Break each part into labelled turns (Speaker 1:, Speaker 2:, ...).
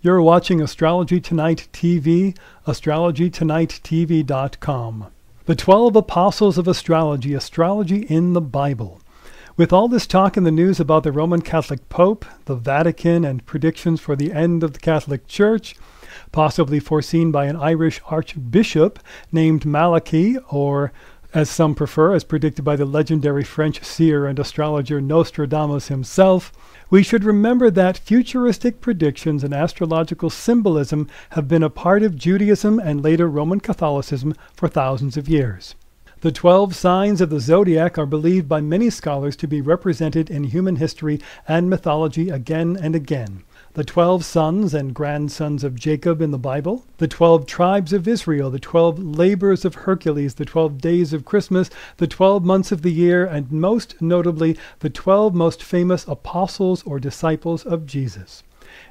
Speaker 1: You're watching Astrology Tonight TV, astrologytonighttv.com. The 12 Apostles of Astrology, Astrology in the Bible. With all this talk in the news about the Roman Catholic Pope, the Vatican, and predictions for the end of the Catholic Church, possibly foreseen by an Irish archbishop named Malachi, or as some prefer, as predicted by the legendary French seer and astrologer Nostradamus himself, we should remember that futuristic predictions and astrological symbolism have been a part of Judaism and later Roman Catholicism for thousands of years. The 12 signs of the zodiac are believed by many scholars to be represented in human history and mythology again and again. The 12 sons and grandsons of Jacob in the Bible, the 12 tribes of Israel, the 12 labors of Hercules, the 12 days of Christmas, the 12 months of the year, and most notably, the 12 most famous apostles or disciples of Jesus.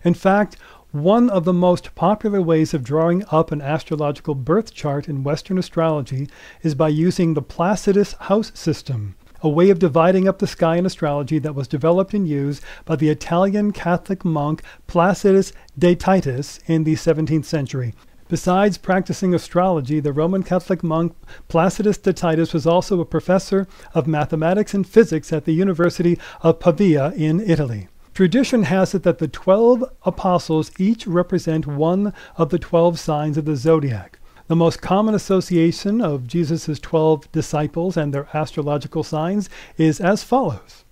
Speaker 1: In fact, one of the most popular ways of drawing up an astrological birth chart in Western astrology is by using the Placidus house system, a way of dividing up the sky in astrology that was developed and used by the Italian Catholic monk Placidus de Titus in the 17th century. Besides practicing astrology, the Roman Catholic monk Placidus de Titus was also a professor of mathematics and physics at the University of Pavia in Italy. Tradition has it that the 12 apostles each represent one of the 12 signs of the zodiac. The most common association of Jesus' 12 disciples and their astrological signs is as follows.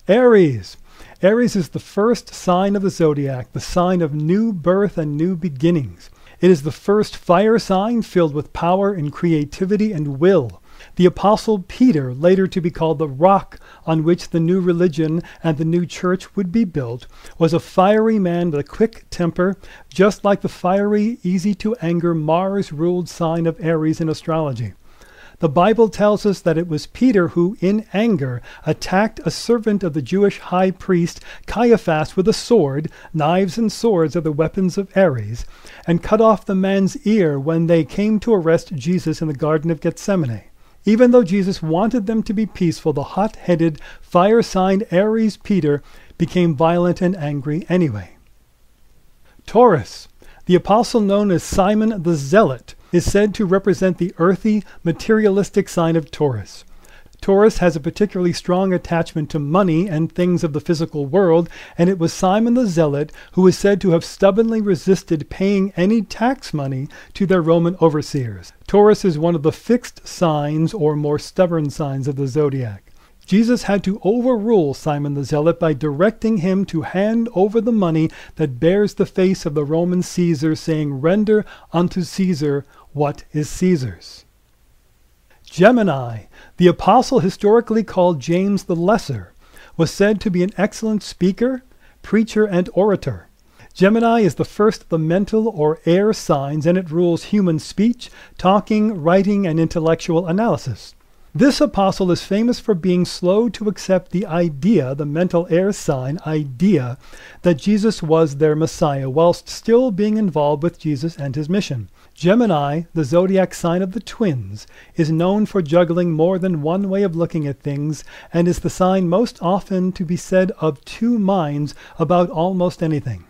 Speaker 1: Aries. Aries is the first sign of the zodiac, the sign of new birth and new beginnings. It is the first fire sign filled with power and creativity and will. The Apostle Peter, later to be called the rock on which the new religion and the new church would be built, was a fiery man with a quick temper, just like the fiery, easy-to-anger Mars-ruled sign of Aries in astrology. The Bible tells us that it was Peter who, in anger, attacked a servant of the Jewish high priest Caiaphas with a sword. Knives and swords are the weapons of Aries, and cut off the man's ear when they came to arrest Jesus in the Garden of Gethsemane. Even though Jesus wanted them to be peaceful, the hot-headed, fire-sign Aries Peter became violent and angry anyway. Taurus. The apostle known as Simon the Zealot is said to represent the earthy, materialistic sign of Taurus. Taurus has a particularly strong attachment to money and things of the physical world, and it was Simon the Zealot who is said to have stubbornly resisted paying any tax money to their Roman overseers. Taurus is one of the fixed signs or more stubborn signs of the zodiac. Jesus had to overrule Simon the Zealot by directing him to hand over the money that bears the face of the Roman Caesar, saying, "Render unto Caesar what is Caesar's." Gemini. The apostle historically called James the Lesser was said to be an excellent speaker, preacher, and orator. Gemini is the first of the mental or air signs, and it rules human speech, talking, writing, and intellectual analysis. This apostle is famous for being slow to accept the idea, the mental air sign idea, that Jesus was their Messiah, whilst still being involved with Jesus and his mission. Gemini, the zodiac sign of the twins, is known for juggling more than one way of looking at things, and is the sign most often to be said of two minds about almost anything.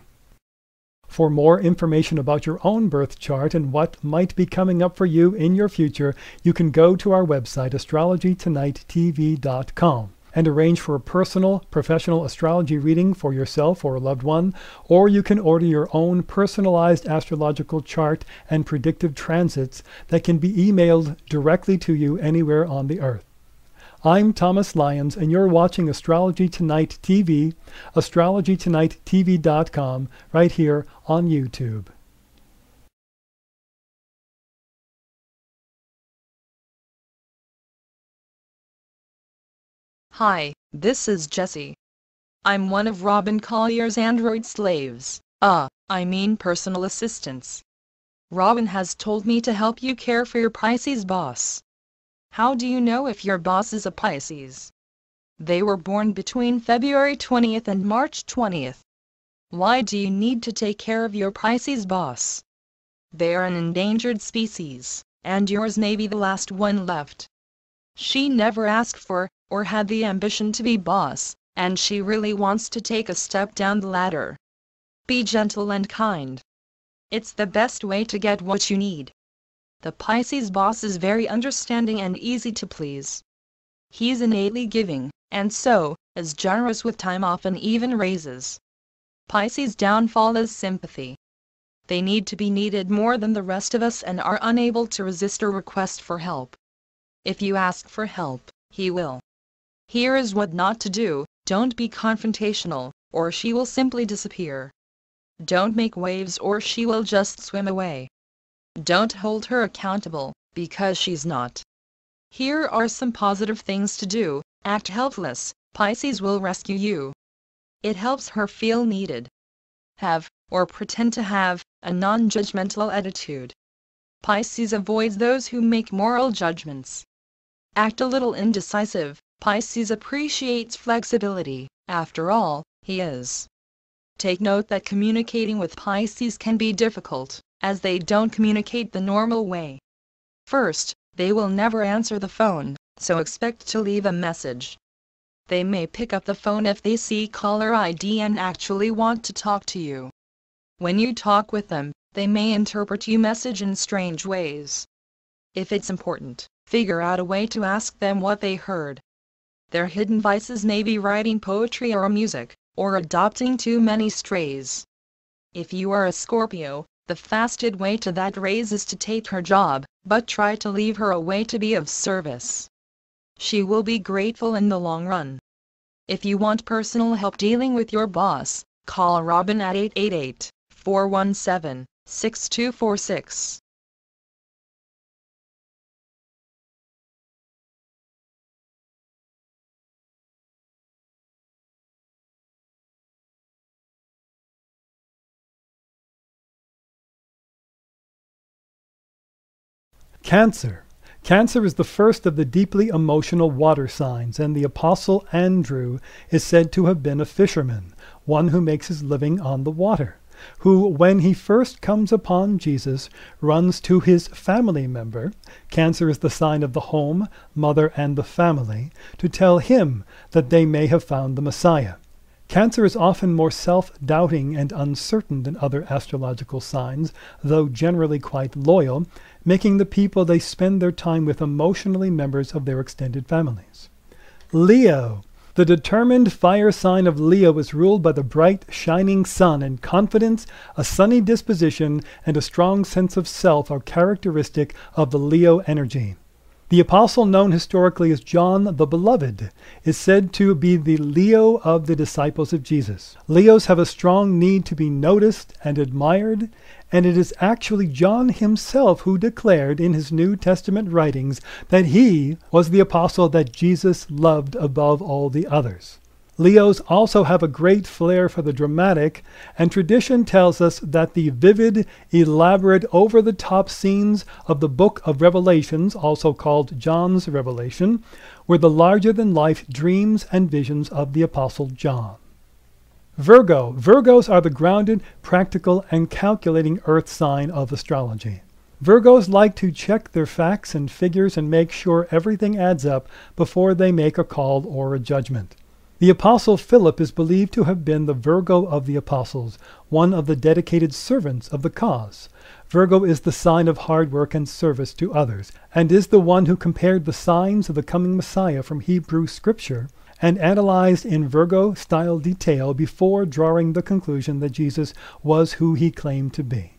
Speaker 1: For more information about your own birth chart and what might be coming up for you in your future, you can go to our website, astrologytonighttv.com, and arrange for a personal, professional astrology reading for yourself or a loved one, or you can order your own personalized astrological chart and predictive transits that can be emailed directly to you anywhere on the earth. I'm Thomas Lyons, and you're watching Astrology Tonight TV, astrologytonighttv.com, right here on YouTube.
Speaker 2: Hi, this is Jessie. I'm one of Robin Collier's android slaves, I mean personal assistants. Robin has told me to help you care for your Pisces boss. How do you know if your boss is a Pisces? They were born between February 20th and March 20th. Why do you need to take care of your Pisces boss? They are an endangered species. and yours may be the last one left. She never asked for, or had the ambition to be boss, and she really wants to take a step down the ladder. Be gentle and kind. It's the best way to get what you need. The Pisces boss is very understanding and easy to please. He's innately giving, and so, is generous with time off and even raises. Pisces' downfall is sympathy. They need to be needed more than the rest of us and are unable to resist a request for help. If you ask for help, he will. Here is what not to do: don't be confrontational, or she will simply disappear. Don't make waves, or she will just swim away. Don't hold her accountable, because she's not. Here are some positive things to do: act helpless, Pisces will rescue you. It helps her feel needed. Have, or pretend to have, a non-judgmental attitude. Pisces avoids those who make moral judgments. Act a little indecisive, Pisces appreciates flexibility, after all, he is. Take note that communicating with Pisces can be difficult, as they don't communicate the normal way. First, they will never answer the phone, so expect to leave a message. They may pick up the phone if they see caller ID and actually want to talk to you. When you talk with them, they may interpret your message in strange ways. If it's important, figure out a way to ask them what they heard. Their hidden vices may be writing poetry or music, or adopting too many strays. If you are a Scorpio, the fastest way to that raise is to take her job, but try to leave her a way to be of service. She will be grateful in the long run. If you want personal help dealing with your boss, call Robin at 888-417-6246.
Speaker 1: Cancer. Cancer is the first of the deeply emotional water signs, and the Apostle Andrew is said to have been a fisherman, one who makes his living on the water, who, when he first comes upon Jesus, runs to his family member — Cancer is the sign of the home, mother, and the family — to tell him that they may have found the Messiah. Cancer is often more self-doubting and uncertain than other astrological signs, though generally quite loyal, making the people they spend their time with emotionally members of their extended families. Leo. The determined fire sign of Leo is ruled by the bright, shining sun, and confidence, a sunny disposition, and a strong sense of self are characteristic of the Leo energy. The apostle, known historically as John the Beloved, is said to be the Leo of the disciples of Jesus. Leos have a strong need to be noticed and admired, and it is actually John himself who declared in his New Testament writings that he was the apostle that Jesus loved above all the others. Leos also have a great flair for the dramatic, and tradition tells us that the vivid, elaborate, over-the-top scenes of the book of Revelations, also called John's Revelation, were the larger-than-life dreams and visions of the Apostle John. Virgo. Virgos are the grounded, practical, and calculating earth sign of astrology. Virgos like to check their facts and figures and make sure everything adds up before they make a call or a judgment. The Apostle Philip is believed to have been the Virgo of the apostles, one of the dedicated servants of the cause. Virgo is the sign of hard work and service to others, and is the one who compared the signs of the coming Messiah from Hebrew scripture and analyzed in Virgo-style detail before drawing the conclusion that Jesus was who he claimed to be.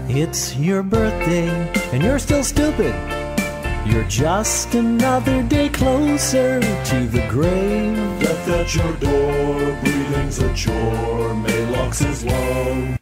Speaker 3: It's your birthday, and you're still stupid. You're just another day closer to the grave.
Speaker 4: Death at your door, breathing's a chore, Maylocks is love.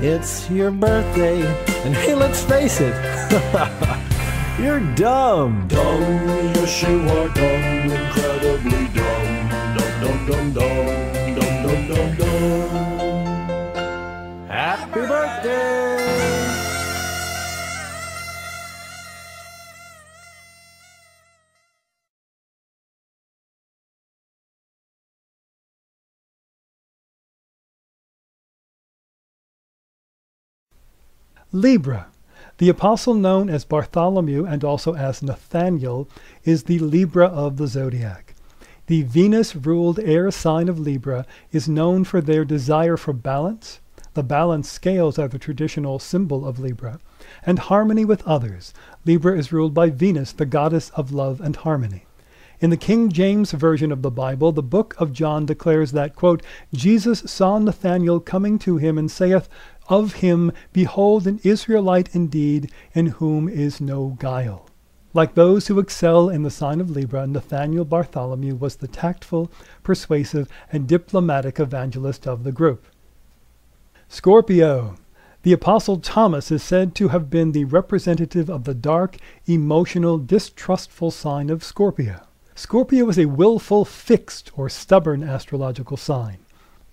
Speaker 3: It's your birthday, and hey, let's face it, you're dumb.
Speaker 4: Dumb, yes you are dumb, incredibly dumb. Dum dum dum dum dum dum dum.
Speaker 3: Happy birthday!
Speaker 1: Libra. The apostle known as Bartholomew and also as Nathaniel is the Libra of the zodiac. The Venus-ruled air sign of Libra is known for their desire for balance. The balance scales are the traditional symbol of Libra, and harmony with others. Libra is ruled by Venus, the goddess of love and harmony. In the King James Version of the Bible, the book of John declares that, quote, Jesus saw Nathanael coming to him and saith of him, behold, an Israelite indeed, in whom is no guile. Like those who excel in the sign of Libra, Nathaniel Bartholomew was the tactful, persuasive, and diplomatic evangelist of the group. Scorpio. The Apostle Thomas is said to have been the representative of the dark, emotional, distrustful sign of Scorpio. Scorpio is a willful, fixed, or stubborn astrological sign.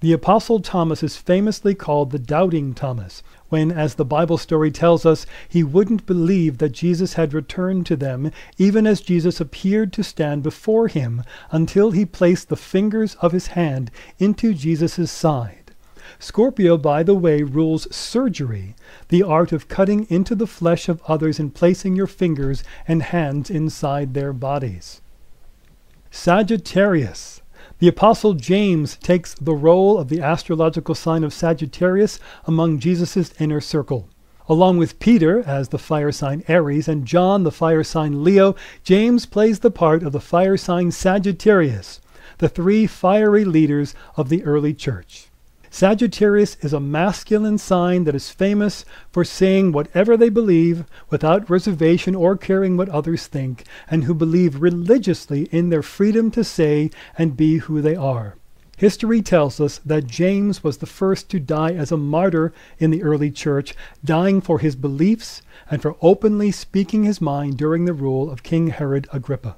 Speaker 1: The Apostle Thomas is famously called the Doubting Thomas, when, as the Bible story tells us, he wouldn't believe that Jesus had returned to them, even as Jesus appeared to stand before him, until he placed the fingers of his hand into Jesus' side. Scorpio, by the way, rules surgery, the art of cutting into the flesh of others and placing your fingers and hands inside their bodies. Sagittarius. The Apostle James takes the role of the astrological sign of Sagittarius among Jesus' inner circle. Along with Peter as the fire sign Aries and John the fire sign Leo, James plays the part of the fire sign Sagittarius, the three fiery leaders of the early church. Sagittarius is a masculine sign that is famous for saying whatever they believe without reservation or caring what others think, and who believe religiously in their freedom to say and be who they are. History tells us that James was the first to die as a martyr in the early church, dying for his beliefs and for openly speaking his mind during the rule of King Herod Agrippa.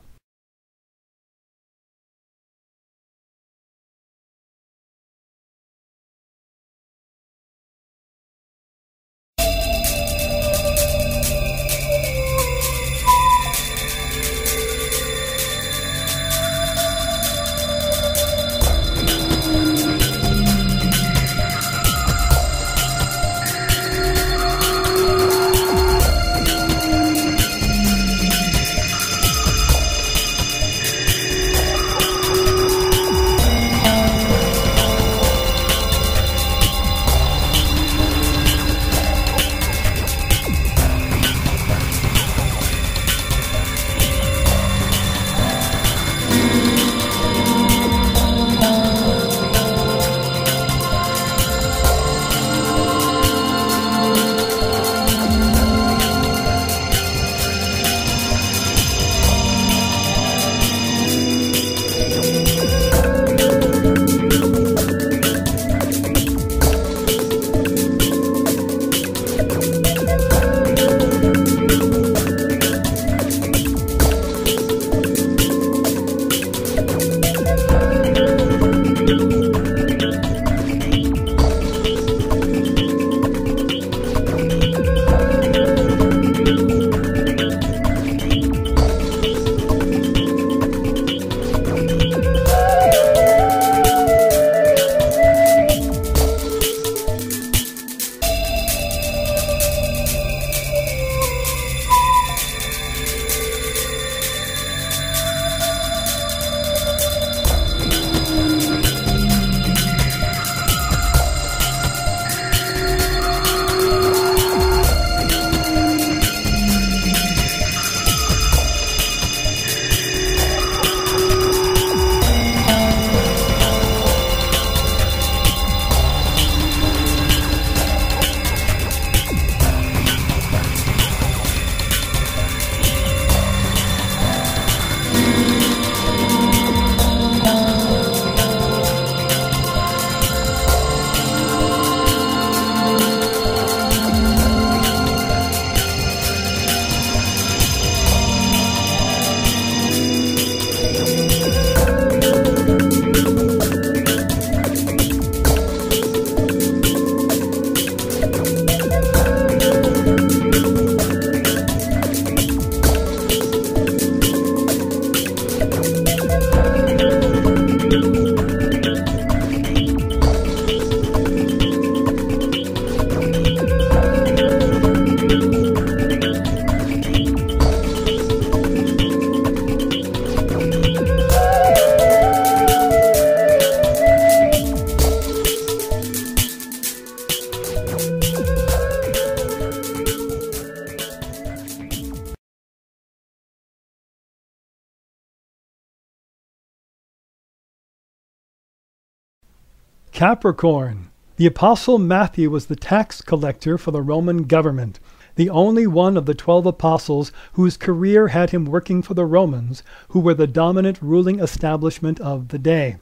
Speaker 1: Capricorn. The Apostle Matthew was the tax collector for the Roman government, the only one of the 12 apostles whose career had him working for the Romans, who were the dominant ruling establishment of the day.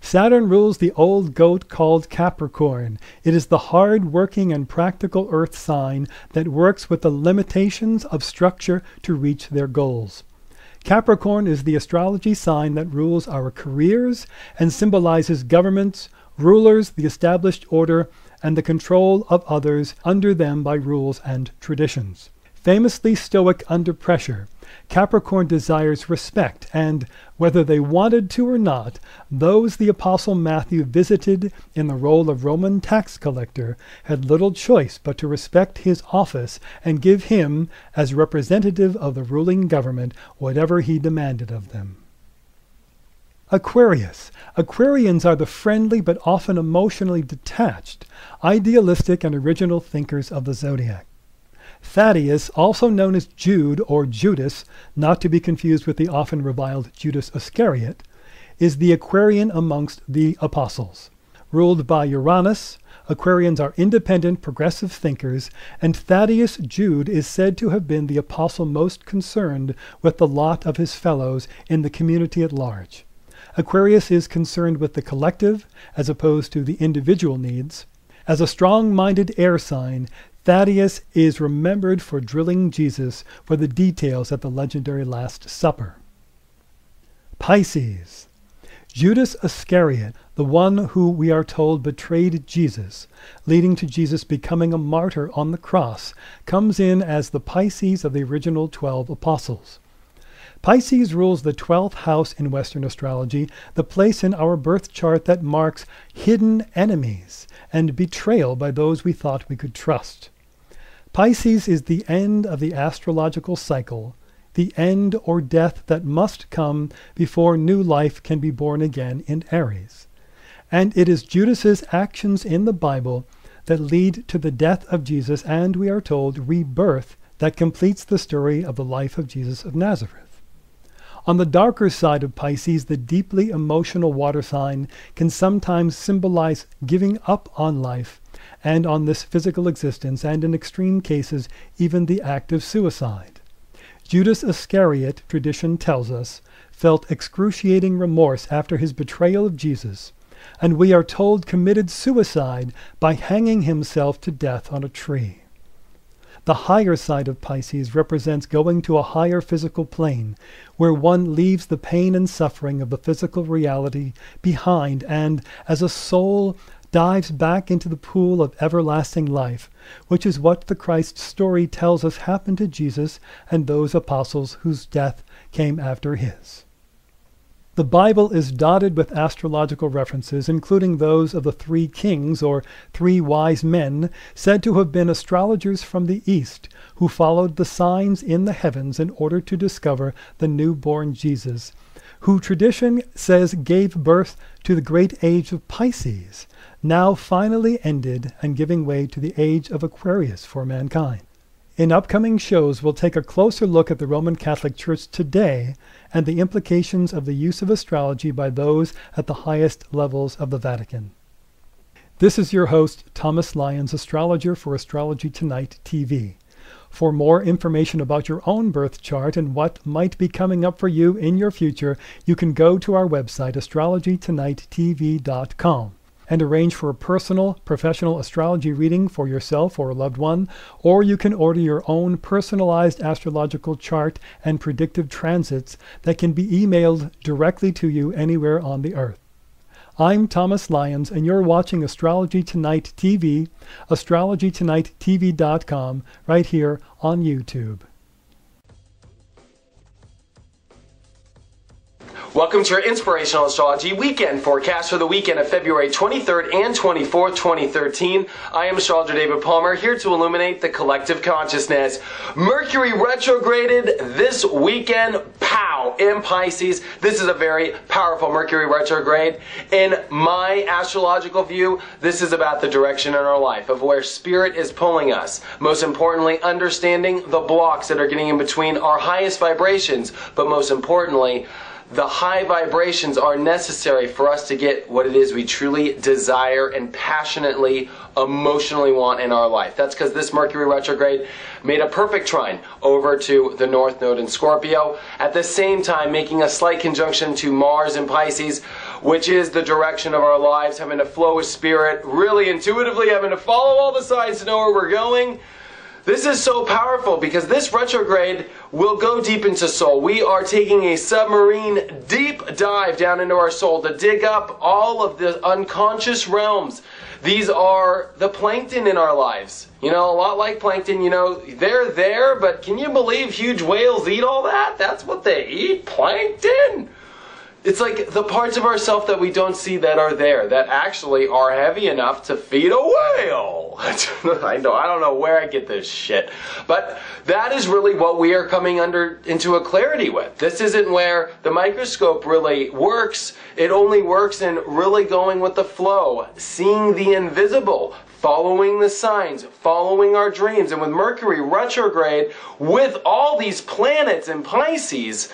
Speaker 1: Saturn rules the old goat called Capricorn. It is the hard-working and practical earth sign that works with the limitations of structure to reach their goals. Capricorn is the astrology sign that rules our careers and symbolizes governments, rulers, the established order, and the control of others under them by rules and traditions. Famously stoic under pressure, Capricorn desires respect, and, whether they wanted to or not, those the Apostle Matthew visited in the role of Roman tax collector had little choice but to respect his office and give him, as representative of the ruling government, whatever he demanded of them. Aquarius. Aquarians are the friendly but often emotionally detached, idealistic and original thinkers of the zodiac. Thaddeus, also known as Jude or Judas, not to be confused with the often reviled Judas Iscariot, is the Aquarian amongst the apostles. Ruled by Uranus, Aquarians are independent, progressive thinkers, and Thaddeus Jude is said to have been the apostle most concerned with the lot of his fellows in the community at large. Aquarius is concerned with the collective as opposed to the individual needs. As a strong-minded air sign, Thaddeus is remembered for drilling Jesus for the details at the legendary Last Supper. Pisces. Judas Iscariot, the one who we are told betrayed Jesus, leading to Jesus becoming a martyr on the cross, comes in as the Pisces of the original 12 apostles. Pisces rules the 12th house in Western astrology, the place in our birth chart that marks hidden enemies and betrayal by those we thought we could trust. Pisces is the end of the astrological cycle, the end or death that must come before new life can be born again in Aries. And it is Judas's actions in the Bible that lead to the death of Jesus and, we are told, rebirth that completes the story of the life of Jesus of Nazareth. On the darker side of Pisces, the deeply emotional water sign can sometimes symbolize giving up on life and on this physical existence, and in extreme cases, even the act of suicide. Judas Iscariot, tradition tells us, felt excruciating remorse after his betrayal of Jesus, and we are told committed suicide by hanging himself to death on a tree. The higher side of Pisces represents going to a higher physical plane, where one leaves the pain and suffering of the physical reality behind and, as a soul, dives back into the pool of everlasting life, which is what the Christ story tells us happened to Jesus and those apostles whose death came after his. The Bible is dotted with astrological references, including those of the 3 kings, or 3 wise men, said to have been astrologers from the East, who followed the signs in the heavens in order to discover the newborn Jesus, who tradition says gave birth to the great age of Pisces, now finally ended and giving way to the age of Aquarius for mankind. In upcoming shows, we'll take a closer look at the Roman Catholic Church today and the implications of the use of astrology by those at the highest levels of the Vatican. This is your host, Thomas Lyons, astrologer for Astrology Tonight TV. For more information about your own birth chart and what might be coming up for you in your future, you can go to our website, astrologytonighttv.com. and arrange for a personal, professional astrology reading for yourself or a loved one, or you can order your own personalized astrological chart and predictive transits that can be emailed directly to you anywhere on the earth. I'm Thomas Lyons, and you're watching Astrology Tonight TV, astrologytonighttv.com, right here on YouTube.
Speaker 5: Welcome to your Inspirational Astrology Weekend Forecast for the weekend of February 23rd and 24th, 2013. I am Astrologer David Palmer, here to illuminate the collective consciousness. Mercury retrograded this weekend, pow, in Pisces. This is a very powerful Mercury retrograde. In my astrological view, this is about the direction in our life, of where Spirit is pulling us. Most importantly, understanding the blocks that are getting in between our highest vibrations, but most importantly, the high vibrations are necessary for us to get what it is we truly desire and passionately, emotionally want in our life. That's because this Mercury retrograde made a perfect trine over to the North Node in Scorpio, at the same time making a slight conjunction to Mars in Pisces, which is the direction of our lives, having to flow with spirit, really intuitively having to follow all the signs to know where we're going. This is so powerful because this retrograde will go deep into soul. We are taking a submarine deep dive down into our soul to dig up all of the unconscious realms. These are the plankton in our lives. You know, a lot like plankton, you know, they're there, but can you believe huge whales eat all that? That's what they eat, plankton? It's like the parts of ourselves that we don't see that are there, that actually are heavy enough to feed a whale. I don't know where I get this shit. But that is really what we are coming into a clarity with. This isn't where the microscope really works. It only works in really going with the flow, seeing the invisible, following the signs, following our dreams. And with Mercury retrograde, with all these planets in Pisces,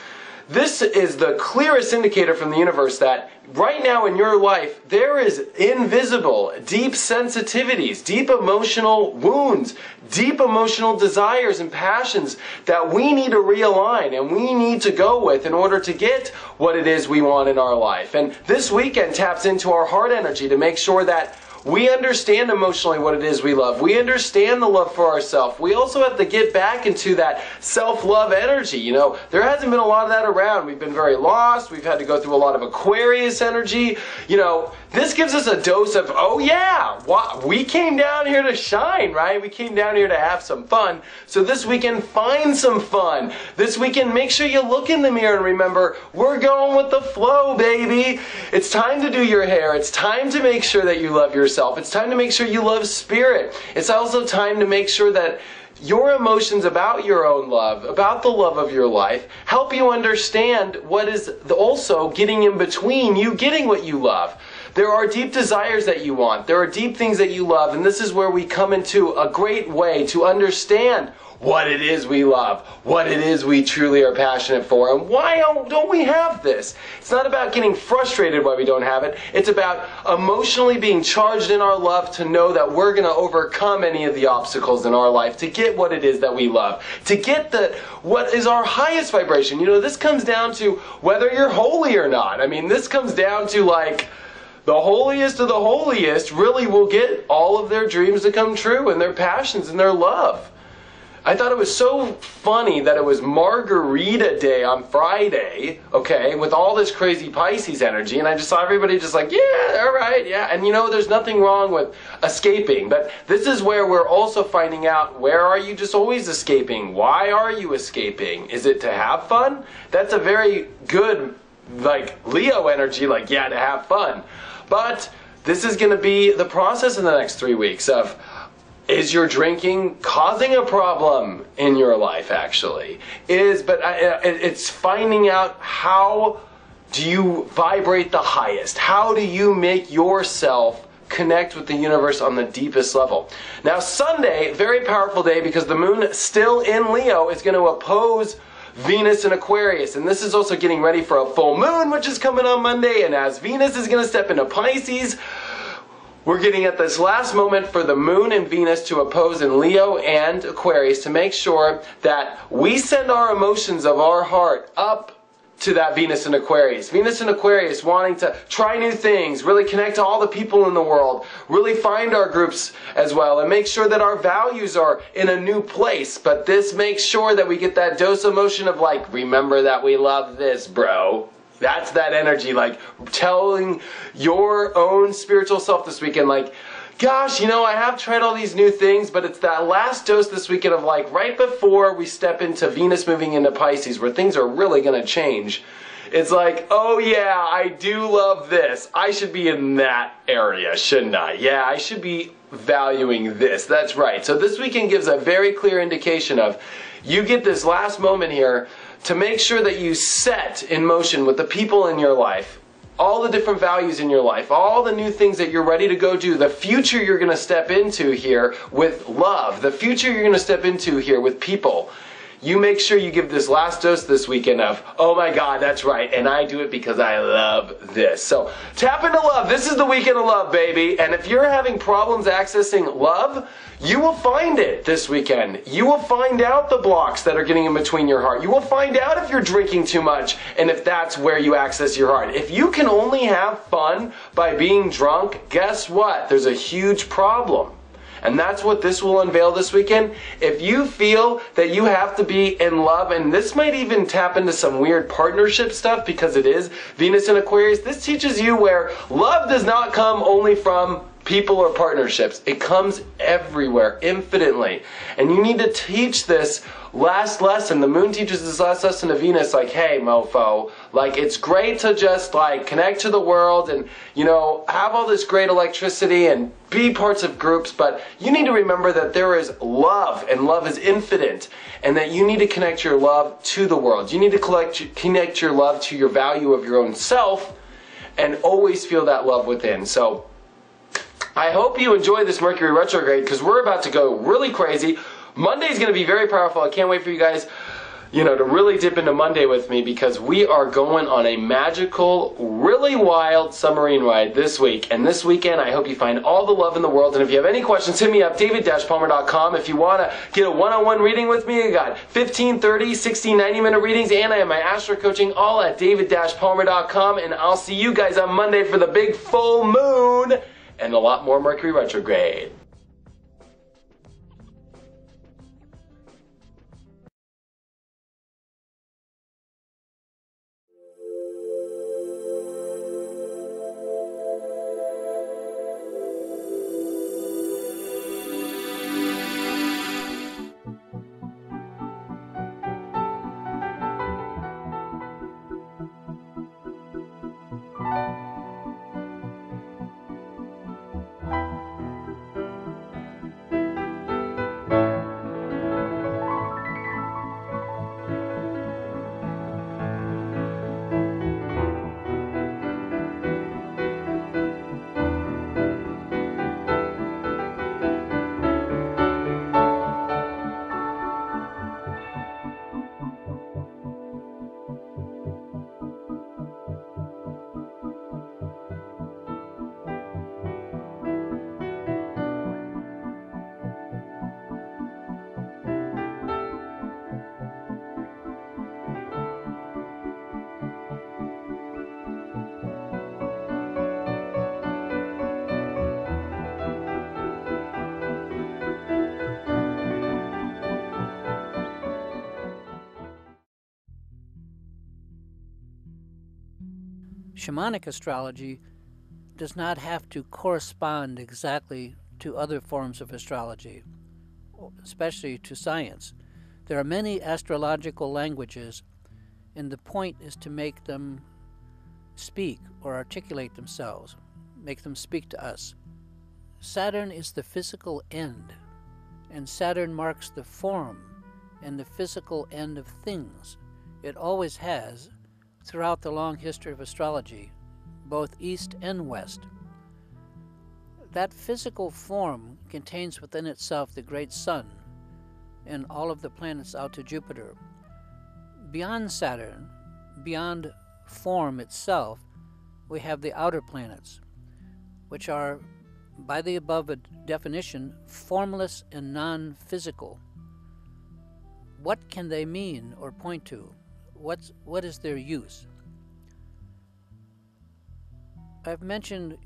Speaker 5: this is the clearest indicator from the universe that right now in your life, there is invisible, deep sensitivities, deep emotional wounds, deep emotional desires and passions that we need to realign and we need to go with in order to get what it is we want in our life. And this weekend taps into our heart energy to make sure that we understand emotionally what it is we love. We understand the love for ourselves. We also have to get back into that self-love energy. You know, there hasn't been a lot of that around. We've been very lost. We've had to go through a lot of Aquarius energy. You know, this gives us a dose of, oh yeah, we came down here to shine, right? We came down here to have some fun. So this weekend, find some fun. This weekend, make sure you look in the mirror and remember, we're going with the flow, baby. It's time to do your hair. It's time to make sure that you love yourself. It's time to make sure you love spirit. It's also time to make sure that your emotions about your own love, about the love of your life, help you understand what is also getting in between you getting what you love. There are deep desires that you want. There are deep things that you love. And this is where we come into a great way to understand what it is we love, what it is we truly are passionate for, and why don't we have this? It's not about getting frustrated why we don't have it. It's about emotionally being charged in our love to know that we're going to overcome any of the obstacles in our life to get what it is that we love, to get what is our highest vibration. You know, this comes down to whether you're holy or not. I mean, this comes down to like the holiest of the holiest really will get all of their dreams to come true and their passions and their love. I thought it was so funny that it was Margarita Day on Friday, okay, with all this crazy Pisces energy, and I just saw everybody just like, yeah, all right, yeah, and you know, there's nothing wrong with escaping, but this is where we're also finding out, where are you just always escaping? Why are you escaping? Is it to have fun? That's a very good, like, Leo energy, like, yeah, to have fun. But this is going to be the process in the next 3 weeks of, is your drinking causing a problem in your life, actually? It's finding out how do you vibrate the highest? How do you make yourself connect with the universe on the deepest level? Now, Sunday, very powerful day because the moon still in Leo is going to oppose Venus in Aquarius, and this is also getting ready for a full moon, which is coming on Monday, and as Venus is going to step into Pisces, we're getting at this last moment for the moon and Venus to oppose in Leo and Aquarius to make sure that we send our emotions of our heart up to that Venus and Aquarius. Venus and Aquarius wanting to try new things, really connect to all the people in the world, really find our groups as well, and make sure that our values are in a new place. But this makes sure that we get that dose of emotion of like, remember that we love this, bro. That's that energy, like telling your own spiritual self this weekend, like, gosh, you know, I have tried all these new things, but it's that last dose this weekend of like, right before we step into Venus moving into Pisces, where things are really going to change. It's like, oh yeah, I do love this. I should be in that area, shouldn't I? Yeah, I should be valuing this. That's right. So this weekend gives a very clear indication of, you get this last moment here to make sure that you set in motion with the people in your life, all the different values in your life, all the new things that you're ready to go do, the future you're going to step into here with love, the future you're going to step into here with people. you make sure you give this last dose this weekend of, oh my God, that's right, and I do it because I love this. So tap into love. This is the weekend of love, baby. And if you're having problems accessing love, you will find it this weekend. You will find out the blocks that are getting in between your heart. You will find out if you're drinking too much and if that's where you access your heart. If you can only have fun by being drunk, guess what? There's a huge problem. And that's what this will unveil this weekend. If you feel that you have to be in love, and this might even tap into some weird partnership stuff because it is Venus in Aquarius, this teaches you where love does not come only from people or partnerships. It comes everywhere, infinitely. And you need to teach this last lesson. The moon teaches this last lesson to Venus, like, hey, mofo, like, it's great to just, like, connect to the world and, you know, have all this great electricity and be parts of groups, but you need to remember that there is love, and love is infinite, and that you need to connect your love to the world. You need to connect your love to your value of your own self, and always feel that love within. So I hope you enjoy this Mercury retrograde, because we're about to go really crazy. Monday's going to be very powerful. I can't wait for you guys, you know, to really dip into Monday with me, because we are going on a magical, really wild submarine ride this week. And this weekend, I hope you find all the love in the world. And if you have any questions, hit me up, david-palmer.com. If you want to get a one-on-one reading with me, I got 15, 30, 60, 90-minute readings, and I have my astro coaching all at david-palmer.com. And I'll see you guys on Monday for the big full moon and a lot more Mercury retrograde.
Speaker 6: Shamanic astrology does not have to correspond exactly to other forms of astrology, especially to science. There are many astrological languages, and the point is to make them speak or articulate themselves, make them speak to us. Saturn is the physical end, and Saturn marks the form and the physical end of things. It always has throughout the long history of astrology, both East and West. That physical form contains within itself the great sun and all of the planets out to Jupiter. Beyond Saturn, beyond form itself, we have the outer planets, which are, by the above definition, formless and non-physical. What can they mean or point to? What is their use? I've mentioned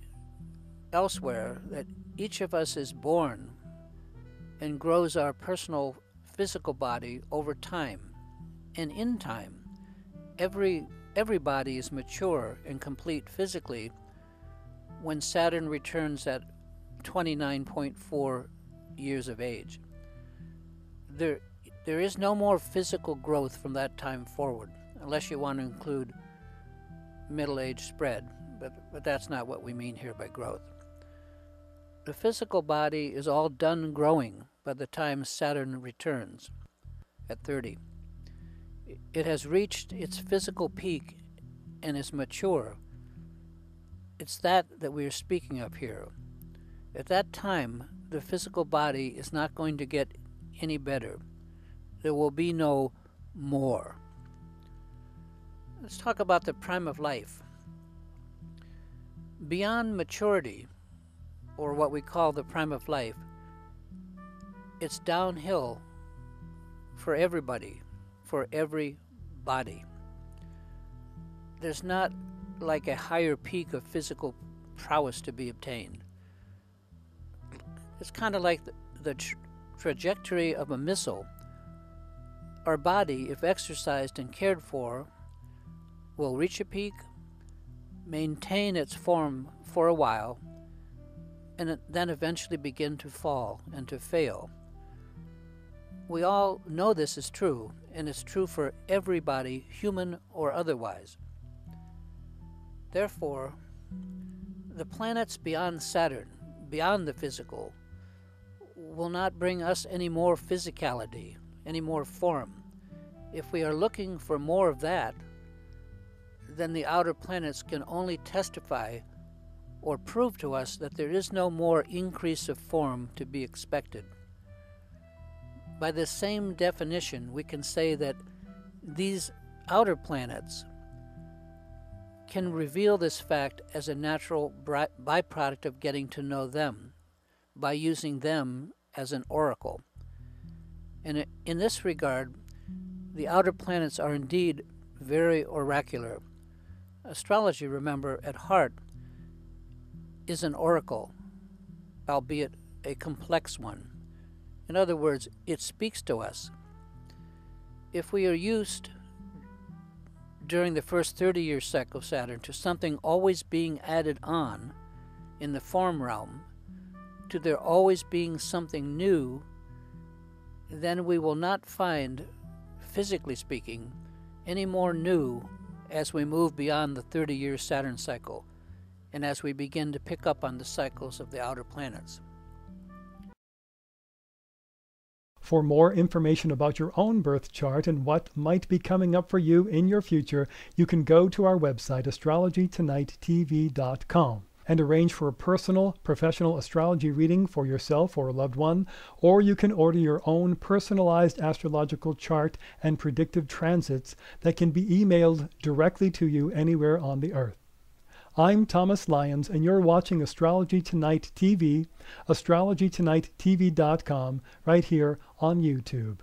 Speaker 6: elsewhere that each of us is born and grows our personal physical body over time. And in time, every body is mature and complete physically when Saturn returns at 29.4 years of age. There is no more physical growth from that time forward, unless you want to include middle age spread, but that's not what we mean here by growth. The physical body is all done growing by the time Saturn returns at 30. It has reached its physical peak and is mature. It's that we are speaking of here. At that time, the physical body is not going to get any better. There will be no more. Let's talk about the prime of life. Beyond maturity, or what we call the prime of life, it's downhill for everybody, for every body. There's not like a higher peak of physical prowess to be obtained. It's kind of like the trajectory of a missile. Our body, if exercised and cared for, will reach a peak, maintain its form for a while, and then eventually begin to fall and to fail. We all know this is true, and it's true for everybody, human or otherwise. Therefore, the planets beyond Saturn, beyond the physical, will not bring us any more physicality, any more form. If we are looking for more of that, then the outer planets can only testify or prove to us that there is no more increase of form to be expected. By the same definition, we can say that these outer planets can reveal this fact as a natural byproduct of getting to know them, by using them as an oracle. And in this regard, the outer planets are indeed very oracular. Astrology, remember, at heart, is an oracle, albeit a complex one. In other words, it speaks to us. If we are used during the first 30-year cycle of Saturn to something always being added on in the form realm, to there always being something new, then we will not find, physically speaking, any more new as we move beyond the 30-year Saturn cycle and as we begin to pick up on the cycles of the outer planets.
Speaker 1: For more information about your own birth chart and what might be coming up for you in your future, you can go to our website, astrologytonighttv.com, and arrange for a personal, professional astrology reading for yourself or a loved one, or you can order your own personalized astrological chart and predictive transits that can be emailed directly to you anywhere on the earth. I'm Thomas Lyons, and you're watching Astrology Tonight TV, astrologytonighttv.com, right here on YouTube.